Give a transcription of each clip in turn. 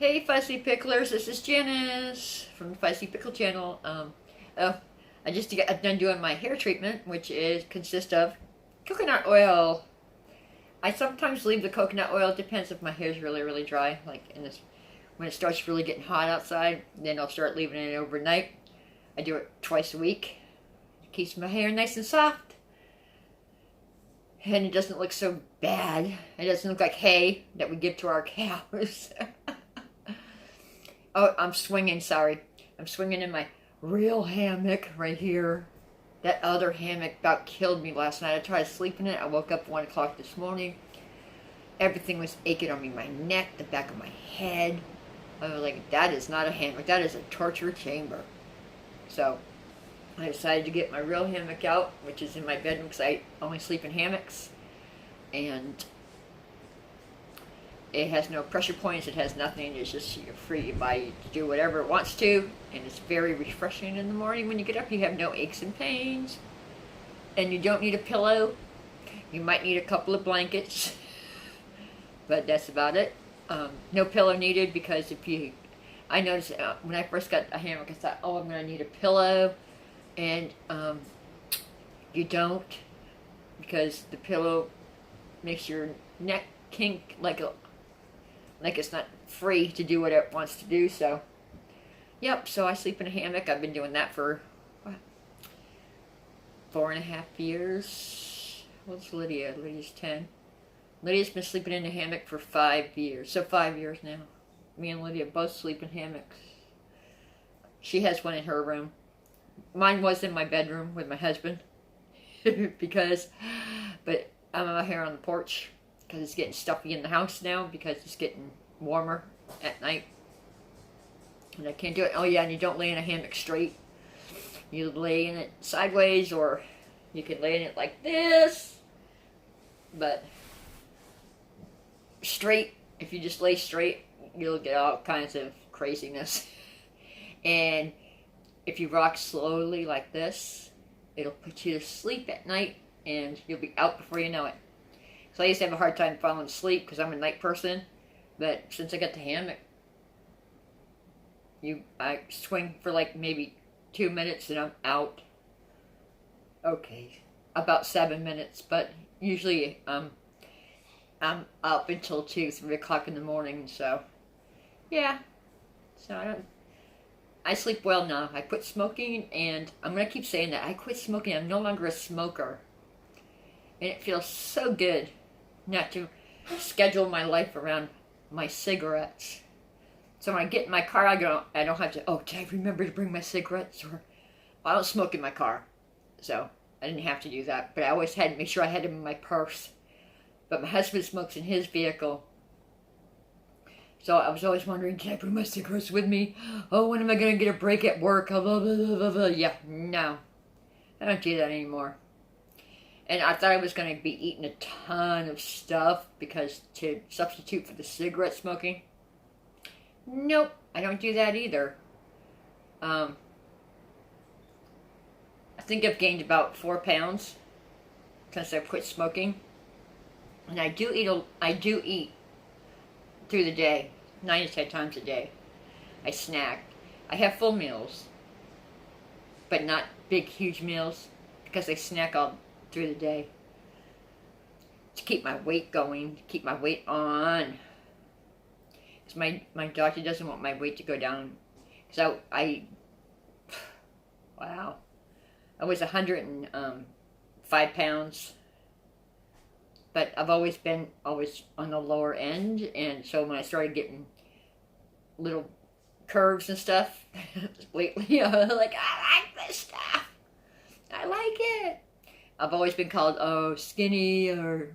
Hey Fuzzy Picklers, this is Janice from the Fuzzy Pickle channel. Oh, I just got done doing my hair treatment, which consists of coconut oil. I sometimes leave the coconut oil. It depends if my hair's really dry. Like when it starts really getting hot outside, then I'll start leaving it overnight. I do it twice a week. It keeps my hair nice and soft, and it doesn't look so bad. It doesn't look like hay that we give to our cows. Oh, I'm swinging, sorry. I'm swinging in my real hammock right here. That other hammock about killed me last night. I tried to sleep in it. I woke up 1 o'clock this morning. Everything was aching on me. My neck, the back of my head. I was like, that is not a hammock. That is a torture chamber. So, I decided to get my real hammock out, which is in my bedroom because I only sleep in hammocks. And it has no pressure points, it has nothing, it's just you're free your body to do whatever it wants to, and it's very refreshing in the morning when you get up. You have no aches and pains, and you don't need a pillow. You might need a couple of blankets, but that's about it. No pillow needed because I noticed when I first got a hammock, I thought, oh, I'm going to need a pillow, and you don't, because the pillow makes your neck kink like it's not free to do what it wants to do. So yep, so I sleep in a hammock. I've been doing that for what, 4.5 years. What's Lydia? Lydia's 10. Lydia's been sleeping in a hammock for 5 years. So 5 years now. Me and Lydia both sleep in hammocks. She has one in her room. Mine was in my bedroom with my husband. But I'm out here on the porch because it's getting stuffy in the house now because it's getting warmer at night. And I can't do it. Oh yeah, and you don't lay in a hammock straight. You lay in it sideways, or you can lay in it like this. But straight, if you just lay straight, you'll get all kinds of craziness. And if you rock slowly like this, it'll put you to sleep at night, and you'll be out before you know it. So I used to have a hard time falling asleep because I'm a night person, but since I got the hammock, I swing for like maybe 2 minutes and I'm out. Okay, about 7 minutes, but usually I'm up until 2, 3 o'clock in the morning. So yeah, so I sleep well now. I quit smoking, and I'm gonna keep saying that. I quit smoking. I'm no longer a smoker, and it feels so good not to schedule my life around my cigarettes. So when I get in my car, I don't have to, oh, did I remember to bring my cigarettes? Or I don't smoke in my car, so I didn't have to do that. But I always had to make sure I had them in my purse. But my husband smokes in his vehicle, so I was always wondering, did I bring my cigarettes with me? Oh, when am I going to get a break at work? Blah, blah, blah, blah, blah. Yeah, no, I don't do that anymore. And I thought I was going to be eating a ton of stuff because to substitute for the cigarette smoking. Nope, I don't do that either. I think I've gained about 4 pounds since I quit smoking. And I do eat through the day, 9 to 10 times a day. I snack. I have full meals, but not big, huge meals because I snack all through the day to keep my weight going, to keep my weight on. Because my doctor doesn't want my weight to go down. Because wow, I was 105 pounds, but I've always been on the lower end, and so when I started getting little curves and stuff lately, I was like, I like this stuff. I like it. I've always been called, oh, skinny, or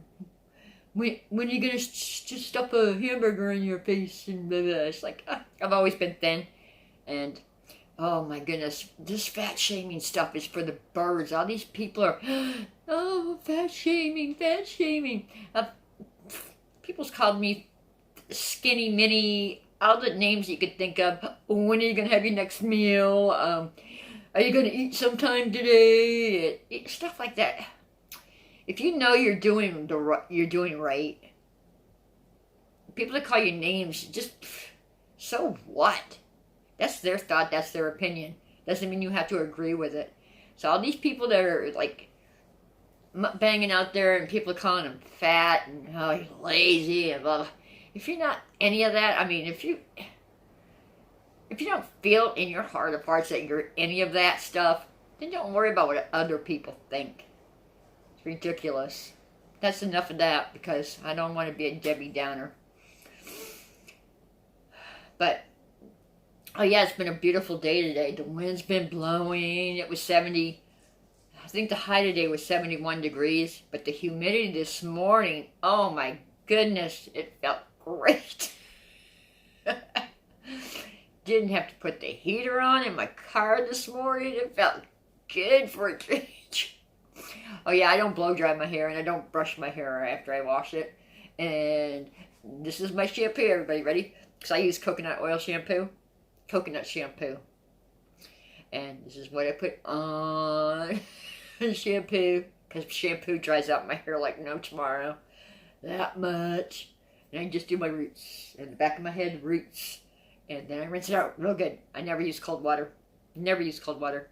when are you gonna just stuff a hamburger in your face, and blah, blah. It's like, I've always been thin, and oh my goodness, this fat shaming stuff is for the birds. All these people are, oh, fat shaming, fat shaming. People's called me skinny mini, all the names you could think of. When are you gonna have your next meal? Are you going to eat sometime today? Stuff like that. If you know you're doing right, people that call you names, just So what? That's their thought, that's their opinion. Doesn't mean you have to agree with it. So all these people that are like banging out there and people are calling them fat and oh, he's lazy and blah, blah. If you're not any of that, I mean, if you don't feel in your heart of hearts that you're any of that stuff, then don't worry about what other people think. It's ridiculous. That's enough of that because I don't want to be a Debbie Downer. But, oh yeah, it's been a beautiful day today. The wind's been blowing. It was 70. I think the high today was 71 degrees. But the humidity this morning, oh my goodness, it felt great. Didn't have to put the heater on in my car this morning. It felt good for a change. Oh yeah, I don't blow dry my hair and I don't brush my hair after I wash it. And this is my shampoo, everybody ready? Because I use coconut oil shampoo. Coconut shampoo. And this is what I put on shampoo. Because shampoo dries out my hair like no tomorrow. That much. And I just do my roots. In the back of my head, roots. And then I rinse it out real good. I never use cold water. Never use cold water.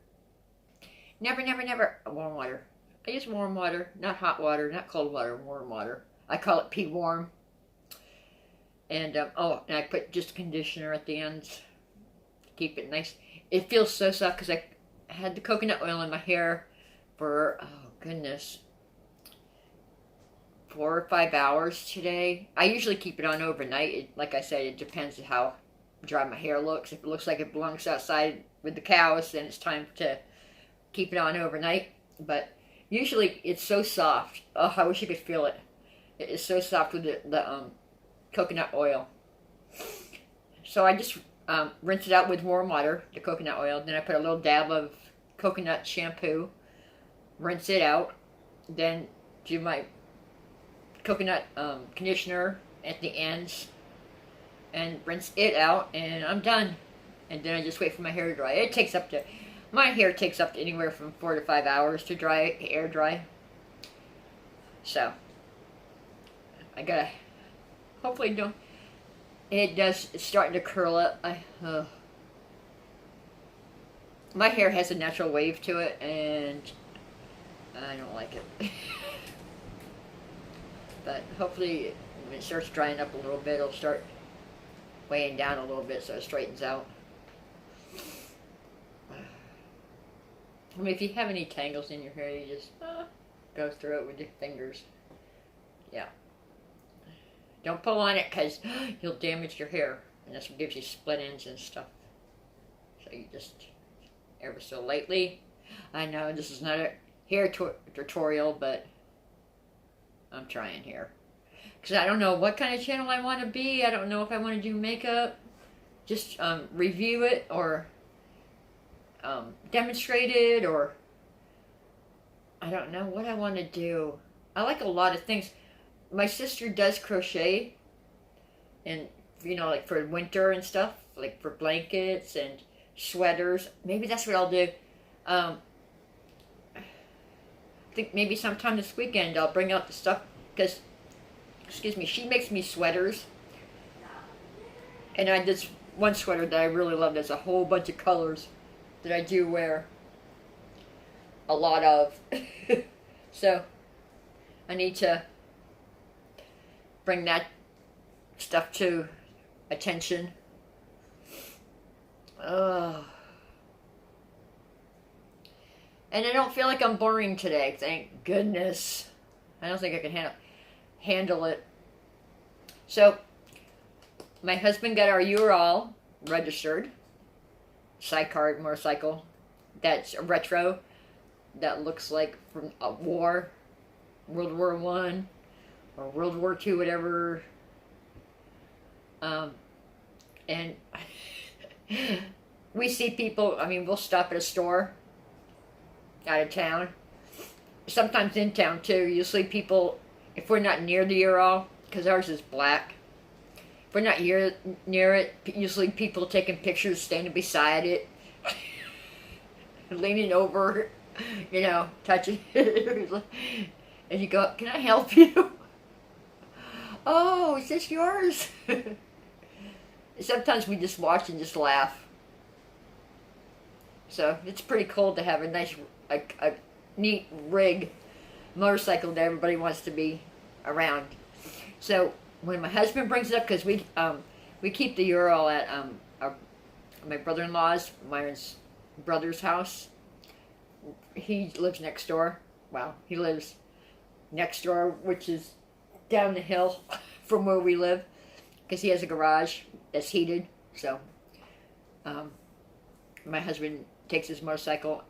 Never, never, never. Warm water. I use warm water. Not hot water. Not cold water. Warm water. I call it pee warm. And, and I put just conditioner at the ends to keep it nice. It feels so soft because I had the coconut oil in my hair for, oh goodness, 4 or 5 hours today. I usually keep it on overnight. Like I said, it depends on how dry my hair looks. If it looks like it belongs outside with the cows, then it's time to keep it on overnight. But usually it's so soft. Oh, I wish you could feel it. It is so soft with the coconut oil. So I just rinse it out with warm water, the coconut oil. Then I put a little dab of coconut shampoo, rinse it out, then do my coconut conditioner at the ends and rinse it out, and I'm done. And then I just wait for my hair to dry. My hair takes up to anywhere from 4 to 5 hours to air dry. So I gotta hopefully don't. It's starting to curl up. My hair has a natural wave to it, and I don't like it. But hopefully when it starts drying up a little bit, it'll start weighing down a little bit so it straightens out. I mean, if you have any tangles in your hair, you just go through it with your fingers. Yeah. Don't pull on it because you'll damage your hair. And that's what gives you split ends and stuff. So you just, ever so lightly. I know this is not a hair tutorial, but I'm trying here. Because I don't know what kind of channel I want to be. I don't know if I want to do makeup. Just review it or demonstrate it, or I don't know what I want to do. I like a lot of things. My sister does crochet, and like for winter and stuff, like for blankets and sweaters. Maybe that's what I'll do. I think maybe sometime this weekend I'll bring out the stuff because, excuse me, she makes me sweaters, and I did one sweater that I really love. There's a whole bunch of colors that I do wear a lot of. So I need to bring that stuff to attention. And I don't feel like I'm boring today, thank goodness. I don't think I can handle it. So my husband got our Ural registered sidecar motorcycle that's a retro that looks like from a war, World War I or World War II, whatever. And we see people, I mean, we'll stop at a store out of town, sometimes in town too. You'll see people, if we're not near the Ural, because ours is black, if we're not near it, usually people taking pictures standing beside it, leaning over, touching it. And you go, can I help you? Oh, is this yours? sometimes we just watch and just laugh. So it's pretty cool to have a nice, a neat rig motorcycle that everybody wants to be around. So when my husband brings it up, because we keep the Ural at my brother-in-law's, Myron's brother's house. He lives next door. Well, he lives next door, which is down the hill from where we live, because he has a garage that's heated. So my husband takes his motorcycle.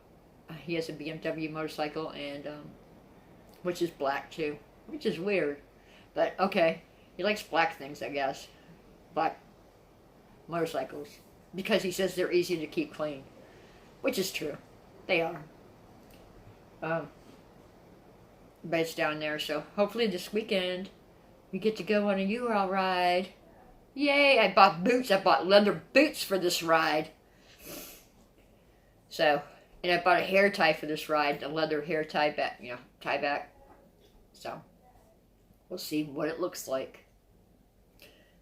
He has a BMW motorcycle, and which is black too, which is weird, but okay. He likes black things, I guess. Black motorcycles, because he says they're easy to keep clean, which is true. They are. But it's down there, so hopefully this weekend we get to go on a Ural ride. Yay! I bought boots. I bought leather boots for this ride. So, and I bought a hair tie for this ride, a leather hair tie back, tie back. So, we'll see what it looks like.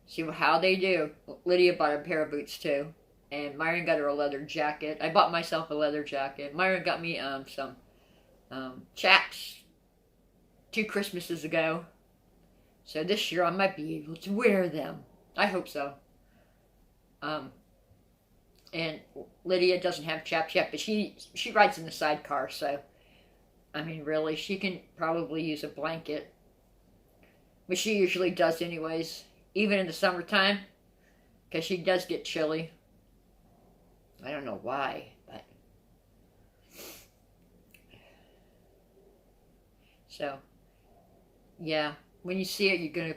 See how they do. Lydia bought a pair of boots too, and Myron got her a leather jacket. I bought myself a leather jacket. Myron got me some chaps 2 Christmases ago. So this year I might be able to wear them. I hope so. And Lydia doesn't have chaps yet, but she rides in the sidecar, so I mean, really, she can probably use a blanket, which she usually does anyways, even in the summertime, because she does get chilly. I don't know why, but so yeah, when you see it, you're gonna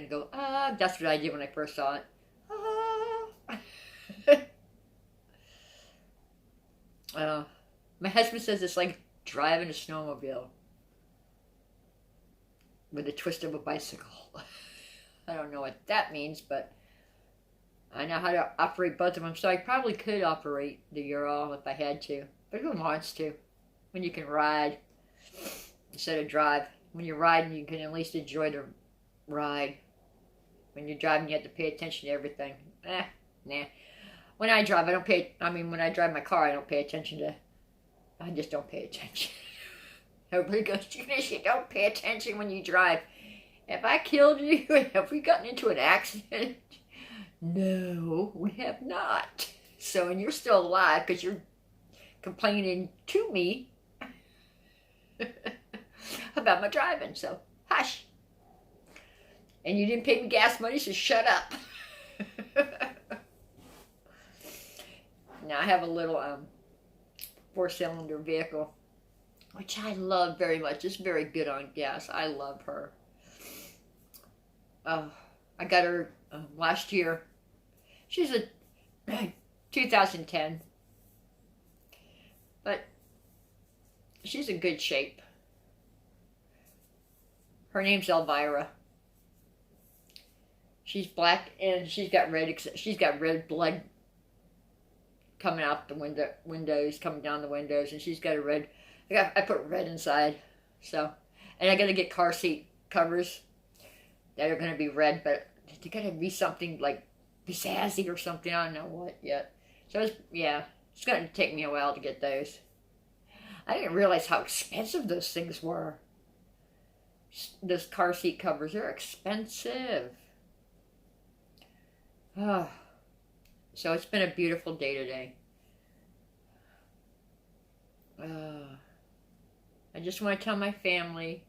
go, ah. That's what I did when I first saw it. Ah. My husband says it's like driving a snowmobile with a twist of a bicycle. I don't know what that means, but I know how to operate both of them, so I probably could operate the Ural if I had to. But who wants to? When you can ride instead of drive. When you're riding, you can at least enjoy the ride. When you're driving, you have to pay attention to everything. Nah. When I drive, when I drive my car, I don't pay attention to... I just don't pay attention. Everybody goes, you don't pay attention when you drive. Have I killed you? Have we gotten into an accident? No, we have not. So, and you're still alive because you're complaining to me about my driving. So, hush. And you didn't pay me gas money, so shut up. Now, I have a little 4-cylinder vehicle, which I love very much. It's very good on gas. I love her. I got her last year. She's a 2010, but she's in good shape. Her name's Elvira. She's black and she's got red blood coming out the windows, coming down the windows, and she's got a red. I put red inside, so, and I got to get car seat covers that are going to be red, but they got to be something like pizzazzy or something. I don't know what yet. So it's going to take me a while to get those. I didn't realize how expensive those things were. Those car seat covers, they're expensive. So it's been a beautiful day today. I just want to tell my family,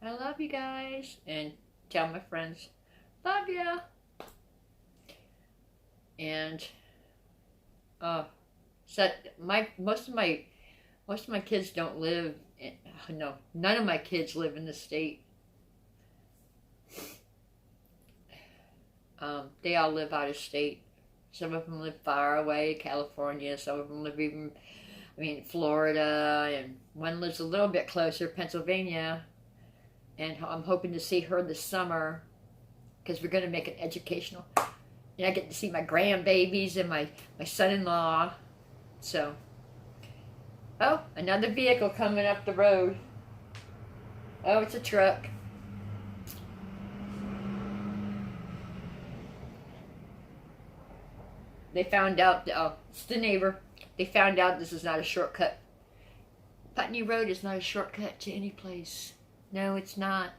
I love you guys, and tell my friends, love ya. And so most of my kids don't live. No, none of my kids live in the state. They all live out of state. Some of them live far away, California. Some of them live Florida, and one lives a little bit closer, Pennsylvania. And I'm hoping to see her this summer, because we're going to make it educational. And I get to see my grandbabies and my son-in-law. So, another vehicle coming up the road. Oh, it's a truck. They found out, it's the neighbor, they found out this is not a shortcut. Putney Road is not a shortcut to any place. No, it's not.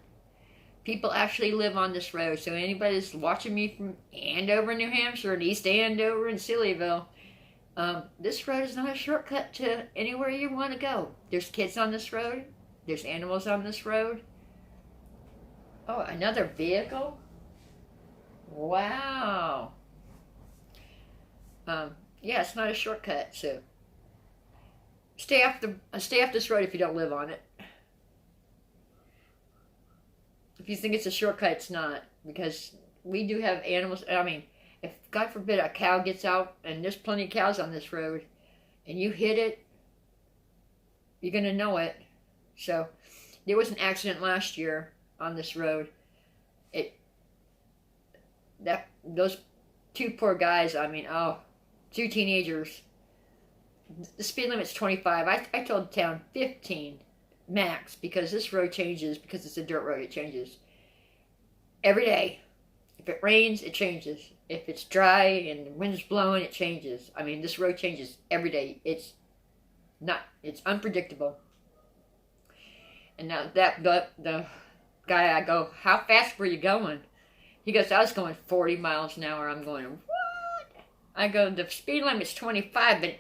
People actually live on this road, so anybody that's watching me from Andover, New Hampshire, and East Andover and Sillyville, this road is not a shortcut to anywhere you want to go. There's kids on this road. There's animals on this road. Oh, another vehicle? Wow. Yeah, it's not a shortcut, so stay off this road if you don't live on it. If you think it's a shortcut, it's not, because we do have animals. I mean, if God forbid a cow gets out, and there's plenty of cows on this road, and you hit it, you're gonna know it. So there was an accident last year on this road. Those two poor guys. I mean, two teenagers. The speed limit's 25. I told the town 15 max, because this road changes, because it's a dirt road. It changes every day. If it rains, it changes. If it's dry and the wind's blowing, it changes. I mean, this road changes every day. It's unpredictable. And now the guy, I go, how fast were you going? He goes, I was going 40 miles an hour. I'm going, what? I go, the speed limit's 25, but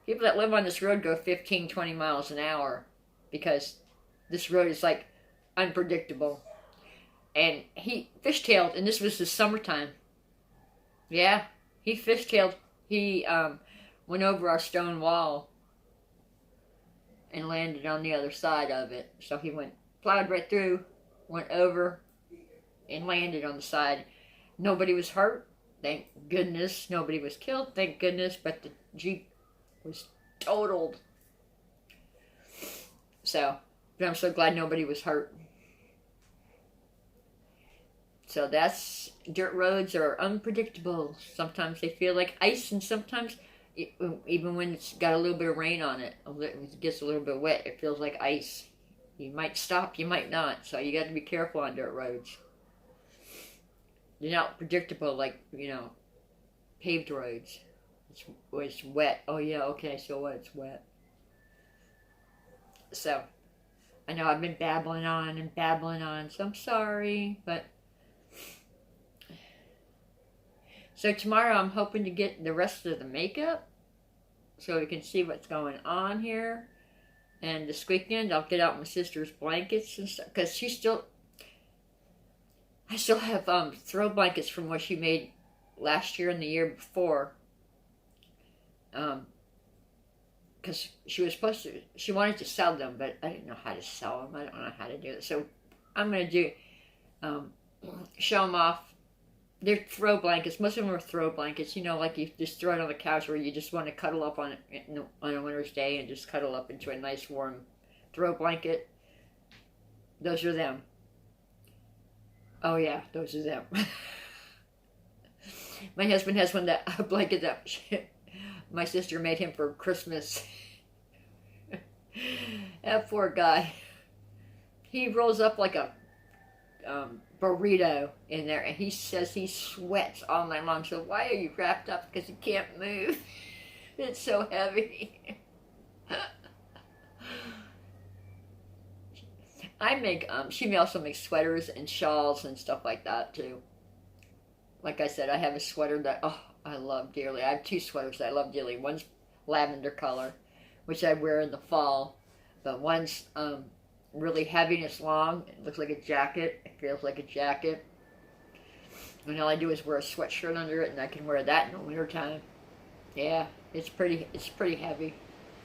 people that live on this road go 15, 20 miles an hour, because this road is like unpredictable. And he fishtailed, and this was the summertime. Yeah, he fishtailed. He went over our stone wall and landed on the other side of it. So he plowed right through, went over, and landed on the side. Nobody was hurt, thank goodness. Nobody was killed, thank goodness. But the Jeep was totaled. So, but I'm so glad nobody was hurt. So dirt roads are unpredictable. Sometimes they feel like ice, and sometimes, even when it's got a little bit of rain on it, it gets a little bit wet, it feels like ice. You might stop, you might not. So you got to be careful on dirt roads. They're not predictable like, paved roads. It's wet. Oh yeah, okay, so what? It's wet. So, I know I've been babbling on, so I'm sorry, but... So tomorrow I'm hoping to get the rest of the makeup, so we can see what's going on here. And this weekend I'll get out my sister's blankets and stuff, because I still have throw blankets from what she made last year and the year before. Because she wanted to sell them, but I didn't know how to sell them. I don't know how to do it. So I'm going to show them off. They're throw blankets. Most of them are throw blankets. Like you just throw it on the couch, where you just want to cuddle up on it on a winter's day and just cuddle up into a nice warm throw blanket. Those are them. Oh yeah, those are them. My husband has a blanket that my sister made him for Christmas. That poor guy. He rolls up like a burrito in there, and he says he sweats all night long. So why are you wrapped up? Because he can't move. It's so heavy. She also makes sweaters and shawls and stuff like that too. Like I said, I have a sweater that I love dearly. I have two sweaters that I love dearly. One's lavender color, which I wear in the fall, but one's really heavy and it's long. It looks like a jacket. It feels like a jacket. And all I do is wear a sweatshirt under it, and I can wear that in the wintertime. Yeah, it's pretty heavy,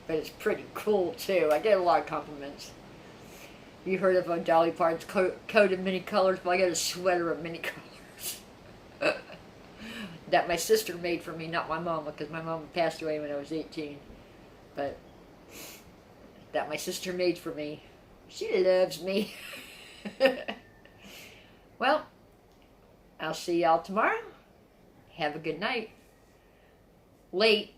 but it's pretty cool too. I get a lot of compliments. You heard of Dolly Parton's coat of many colors? Well, I got a sweater of many colors. That my sister made for me, not my mom, because my mom passed away when I was 18. But that my sister made for me. She loves me. Well, I'll see y'all tomorrow. Have a good night. Late.